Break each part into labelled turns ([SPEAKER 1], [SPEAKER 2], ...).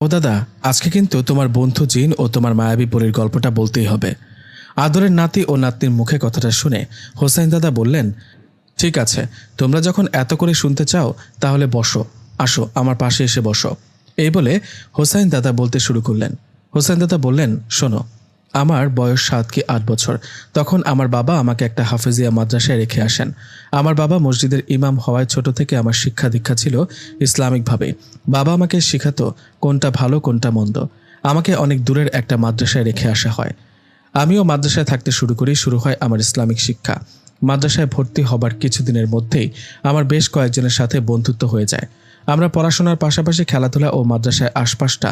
[SPEAKER 1] ও দাদা, আজকে কিন্তু তোমার বন্ধু জিন ও তোমার মায়াবী পরীর গল্পটা বলতেই হবে। আদরের নাতি ও নাতনির মুখে কথাটা শুনে হোসাইন দাদা বললেন, ঠিক আছে, তোমরা যখন এত করে শুনতে চাও তাহলে বসো, আসো আমার পাশে এসে বসো। এই বলে হোসাইন দাদা বলতে শুরু করলেন। হোসাইন দাদা বললেন, শোনো, আমার বয়স 7 কি 8 বছর। তখন আমার বাবা আমাকে একটা হাফেজিয়া মাদ্রাসায় রেখে আসেন। আমার বাবা মসজিদের ইমাম হওয়ায় ছোট থেকে আমার শিক্ষা দীক্ষা ছিল ইসলামিকভাবে। বাবা আমাকে শেখাতো কোনটা ভালো কোনটা মন্দ। আমাকে অনেক দূরের একটা মাদ্রাসায় রেখে আসা হয়। আমিও মাদ্রাসায় থাকতে শুরু করি। শুরু হয় আমার ইসলামিক শিক্ষা। মাদ্রাসায় ভর্তি হবার কিছুদিনের মধ্যেই আমার বেশ কয়েকজনের সাথে বন্ধুত্ব হয়ে যায়। আমরা পড়াশোনার পাশাপাশি খেলাধুলা ও মাদ্রাসায় আশপাশটা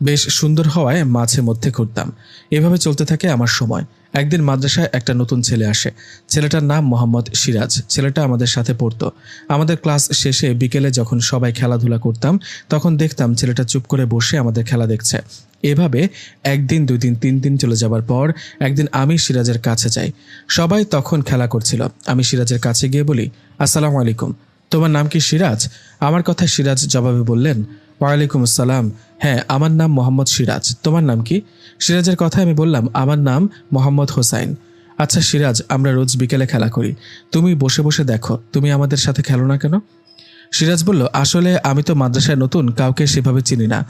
[SPEAKER 1] বেশ সুন্দর হওয়ায় মাঝে মধ্যে ঘুরতাম। এভাবে চলতে থাকে আমার সময়। একদিন মাদ্রাসায় একটা নতুন ছেলে আসে। ছেলেটার নাম মোহাম্মদ সিরাজ। ছেলেটা আমাদের সাথে পড়তো। আমাদের ক্লাস শেষে বিকেলে যখন সবাই খেলাধুলা করতাম তখন দেখতাম ছেলেটা চুপ করে বসে আমাদের খেলা দেখছে। এভাবে একদিন, 2 দিন, 3 দিন চলে যাবার পর একদিন আমি সিরাজের কাছে যাই। সবাই তখন খেলা করছিল। আমি সিরাজের কাছে গিয়ে বলি, আসসালামু আলাইকুম, তোমার নাম কি সিরাজ? আমার কথায় সিরাজ জবাবে বললেন, ওয়ালাইকুম আসসালাম। হ্যাঁ, আমার নাম মোহাম্মদ সিরাজ। তোমার নাম কি? সিরাজের কথায় আমি বললাম, আমার নাম মোহাম্মদ হোসাইন। আচ্ছা সিরাজ, আমরা রোজ বিকেলে খেলা করি, তুমি বসে বসে দেখো, তুমি আমাদের সাথে খেলো না কেন? সিরাজ বলল, আসলে আমি তো মাদ্রাসায় নতুন, কাউকে সেভাবে চিনি না।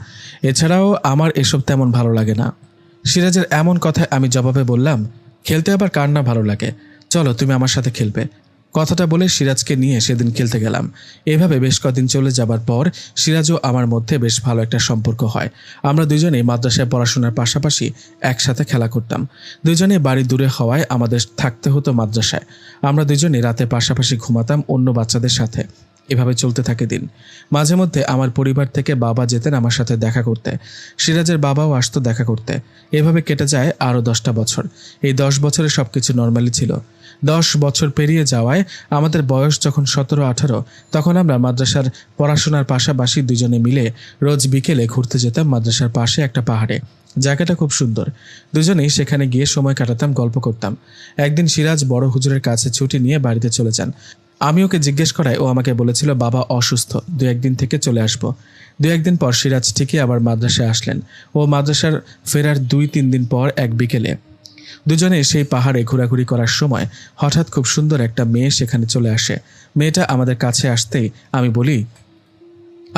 [SPEAKER 1] এছাড়াও আমার এসব তেমন ভালো লাগে না। সিরাজের এমন কথায় আমি জবাবে বললাম, খেলতে আবার কার না ভালো লাগে, চলো তুমি আমার সাথে খেলবে। কথাটা বলে সিরাজকে নিয়ে সেদিন খেলতে গেলাম। এভাবে বেশ কদিন চলে যাবার পর সিরাজ ও আমার মধ্যে বেশ ভালো একটা সম্পর্ক হয়। আমরা দুজনেই মাদ্রাসায় পড়াশোনার পাশাপাশি একসাথে খেলা করতাম। দুজনেই বাড়ি দূরে হওয়ায় আমাদের থাকতে হতো মাদ্রাসায়। আমরা দুজনেই রাতে পাশাপাশি ঘুমাতাম অন্য বাচ্চাদের সাথে। এভাবে চলতে থাকে দিন। মাঝে মধ্যে আমার পরিবার থেকে বাবা যেতেন আমার সাথে দেখা করতে। সিরাজের বাবাও আসতো দেখা করতে। এভাবে কেটে যায় আরও 10টা বছর। এই 10 বছরে সবকিছু নর্মালি ছিল। 10 বছর পেরিয়ে যাওয়ায় আমাদের বয়স যখন 17-18, তখন আমরা মাদ্রাসার পড়াশোনার পাশাপাশি দুজনে মিলে রোজ বিকেলে ঘুরতে যেতাম মাদ্রাসার পাশে একটা পাহাড়ে। জায়গাটা খুব সুন্দর। দুজনেই সেখানে গিয়ে সময় কাটাতাম, গল্প করতাম। একদিন সিরাজ বড় হুজুরের কাছে ছুটি নিয়ে বাড়িতে চলে যান। আমি ওকে জিজ্ঞেস করায় ও আমাকে বলেছিল বাবা অসুস্থ, 2-1 দিন থেকে চলে আসবো। 2-1 দিন পর সিরাজ ঠিকই আবার মাদ্রাসায় আসলেন। ও মাদ্রাসার ফেরার 2-3 দিন পর এক বিকেলে দুজনে সেই পাহাড়ে ঘোরাঘুরি করার সময় হঠাৎ খুব সুন্দর একটা মেয়ে সেখানে চলে আসে। মেয়েটা আমাদের কাছে আসতেই আমি বলি,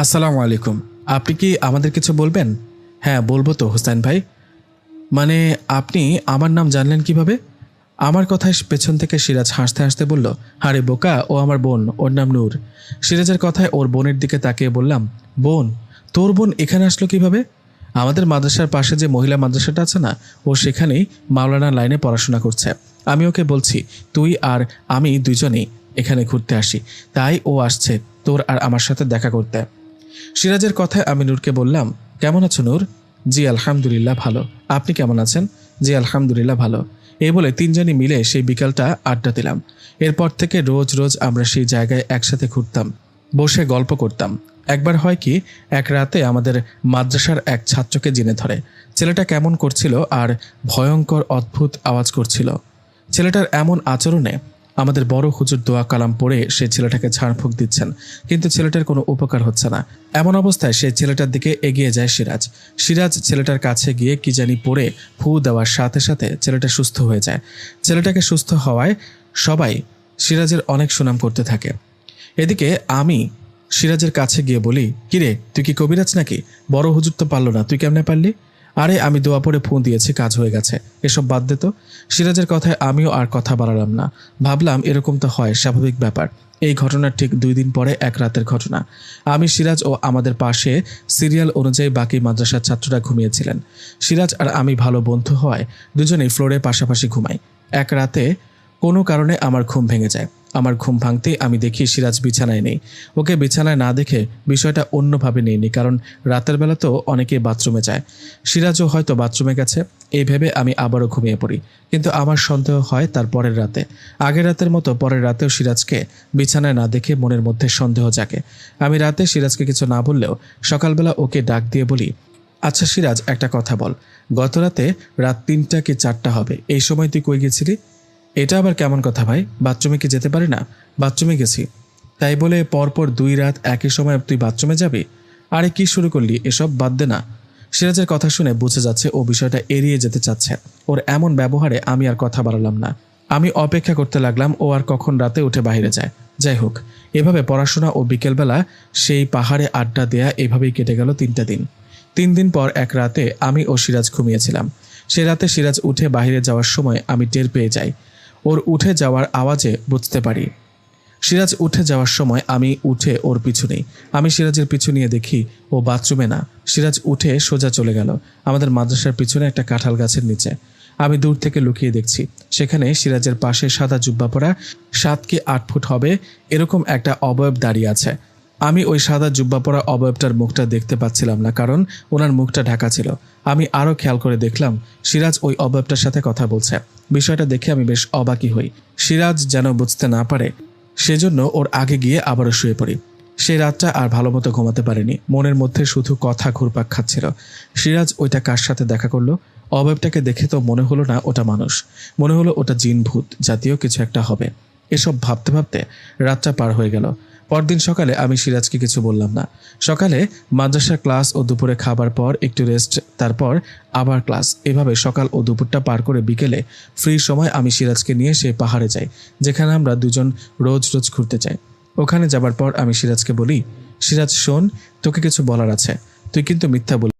[SPEAKER 1] আসসালামু আলাইকুম, আপনি কি আমাদের কিছু বলবেন? হ্যাঁ বলবো তো হোসেন ভাই। মানে আপনি আমার নাম জানলেন কিভাবে? আমার কথায় পেছন থেকে সিরাজ হাসতে হাসতে বলল, আরে বোকা, ও আমার বোন, ওর নাম নূর। সিরাজের কথায় ওর বোনের দিকে তাকিয়ে বললাম, বোন? তোর বোন এখানে আসলো কিভাবে? আমাদের মাদ্রাসার পাশে যে মহিলা মাদ্রাসাটা আছে না, ও সেখানেই মাওলানা লাইনে পড়াশোনা করছে। আমি ওকে বলছি তুই আর আমি দুজনেই এখানে ঘুরতে আসি, তাই ও আসছে তোর আর আমার সাথে দেখা করতে। সিরাজের কথায় আমি নূরকে বললাম, কেমন আছো নূর? জি আলহামদুলিল্লাহ ভালো। আপনি কেমন আছেন? জি আলহামদুলিল্লাহ ভালো। এই বলে তিনজনই মিলে সেই বিকালটা আড্ডা দিলাম। এরপর থেকে রোজ রোজ আমরা সেই জায়গায় একসাথে ঘুরতাম, বসে গল্প করতাম। একবার হয় কি, এক রাতে আমাদের মাদ্রাসার এক ছাত্রকে জেনে ধরে। ছেলেটা কেমন করছিল আর ভয়ঙ্কর অদ্ভুত আওয়াজ করছিল। ছেলেটার এমন আচরণে আমাদের বড় হুজুর দোয়া কালাম পড়ে সে ছেলেটাকে ঝাড়ফুঁক দিচ্ছেন, কিন্তু ছেলেটার কোনো উপকার হচ্ছে না। এমন অবস্থায় সে ছেলেটার দিকে এগিয়ে যায় সিরাজ। সিরাজ ছেলেটার কাছে গিয়ে কি জানি পড়ে ফু দেওয়ার সাথে সাথে ছেলেটা সুস্থ হয়ে যায়। ছেলেটাকে সুস্থ হওয়ায় সবাই সিরাজের অনেক সুনাম করতে থাকে। এদিকে আমি সিরাজের কাছে গিয়ে বলি, কিরে তুই কি কবিরাজ নাকি? বড় হুজুর তো পারলো না, তুই কেমনে পারলি? আরে আমি দোয়া পড়ে ফোন দিয়েছি, কাজ হয়ে গেছে, এসব বাদ দে তো। সিরাজের কথায় আমিও আর কথা বাড়ালাম না। ভাবলাম এরকম তো হয়, স্বাভাবিক ব্যাপার। এই ঘটনার ঠিক 2 দিন পরে এক রাতের ঘটনা। আমি, সিরাজ ও আমাদের পাশে সিরিয়াল অনুযায়ী বাকি মাদ্রাসার ছাত্ররা ঘুমিয়েছিলেন। সিরাজ আর আমি ভালো বন্ধু হওয়ায় দুজনেই ফ্লোরে পাশাপাশি ঘুমাই। এক রাতে কোনো কারণে আমার ঘুম ভেঙে যায়। আমার ঘুম ভাঙতেই আমি দেখি সিরাজ বিছানায় নেই। ওকে বিছানায় না দেখে বিষয়টা অন্যভাবে নেইনি, কারণ রাতের বেলা তো অনেকেই বাথরুমে যায়। সিরাজও হয়তো বাথরুমে গেছে, এই ভেবে আমি আবারও ঘুমিয়ে পড়ি। কিন্তু আমার সন্দেহ হয় তার পরের রাতে। আগের রাতের মতো পরের রাতেও সিরাজকে বিছানায় না দেখে মনের মধ্যে সন্দেহ জাগে। আমি রাতে সিরাজকে কিছু না বললেও সকালবেলা ওকে ডাক দিয়ে বলি, আচ্ছা সিরাজ, একটা কথা বল, গত রাতে রাত 3টা কি 4টা হবে, এই সময় তুই কই গেছিলি? এটা আবার কেমন কথা ভাই, বাথরুমে কি যেতে পারি না? বাথরুমে গেছি। তাই বলে পরপর 2 রাত একই সময় তুই বাথরুমে যাবি? আরে কি শুরু করলি, এসব বাদ দে না। সিরাজের কথা শুনে বুঝে যাচ্ছে ও বিষয়টা এড়িয়ে যেতে চাচ্ছে। ওর এমন ব্যবহারে আমি আর কথা বাড়ালাম না। আমি অপেক্ষা করতে লাগলাম ও আর কখন রাতে উঠে বাইরে যায়। যাই হোক, এভাবে পড়াশোনা ও বিকেলবেলা সেই পাহাড়ে আড্ডা দেয়া এভাবেই কেটে গেল 3টা দিন। 3 দিন পর এক রাতে আমি ও সিরাজ ঘুমিয়েছিলাম। সে রাতে সিরাজ উঠে বাইরে যাওয়ার সময় আমি টের পেয়ে যাই। ওর উঠে যাওয়ার আওয়াজে বুঝতে পারি সিরাজ উঠে যাওয়ার সময় আমি উঠে ওর পিছু নেই। আমি সিরাজের পিছু নিয়ে দেখি ও বাথরুমে না। সিরাজ উঠে সোজা চলে গেল আমাদের মাদ্রাসার পিছনে একটা কাঁঠাল গাছের নিচে। আমি দূর থেকে লুকিয়ে দেখছি সেখানে সিরাজের পাশে সাদা জুব্বা পরা 7 কি 8 ফুট হবে এরকম একটা অবয়ব দাঁড়িয়ে আছে। আমি ওই সাদা জুব্বা পরা অবয়বটার মুখটা দেখতে পাচ্ছিলাম না, কারণ ওনার মুখটা ঢাকা ছিল। আমি আরও খেয়াল করে দেখলাম সিরাজ ওই অবয়বটার সাথে কথা বলছে। বিষয়টা দেখে আমি বেশ অবাকই হই। সিরাজ যেন বুঝতে না পারে সেজন্য ওর আগে গিয়ে আবারও শুয়ে পড়ি। সেই রাতটা আর ভালো মতো ঘুমাতে পারিনি। মনের মধ্যে শুধু কথা ঘুরপাক খাচ্ছিল। সিরাজ ওইটা কার সাথে দেখা করলো? অবয়বটাকে দেখে তো মনে হলো না ওটা মানুষ, মনে হলো ওটা জিন ভূত জাতীয় কিছু একটা হবে। এসব ভাবতে ভাবতে রাতটা পার হয়ে গেল। পরদিন সকালে আমি সিরাজকে কিছু বললাম না। সকালে মাদ্রাসার ক্লাস ও দুপুরে খাবার পর একটু রেস্ট, তারপর আবার ক্লাস। এভাবে সকাল ও দুপুরটা পার করে বিকেলে ফ্রি সময় আমি সিরাজকে নিয়ে সেই পাহাড়ে যাই যেখানে আমরা দুজন রোজ রোজ ঘুরতে যাই। ওখানে যাবার পর আমি সিরাজকে বলি, সিরাজ শোন, তোকে কিছু বলার আছে, তুই কিন্তু মিথ্যা বল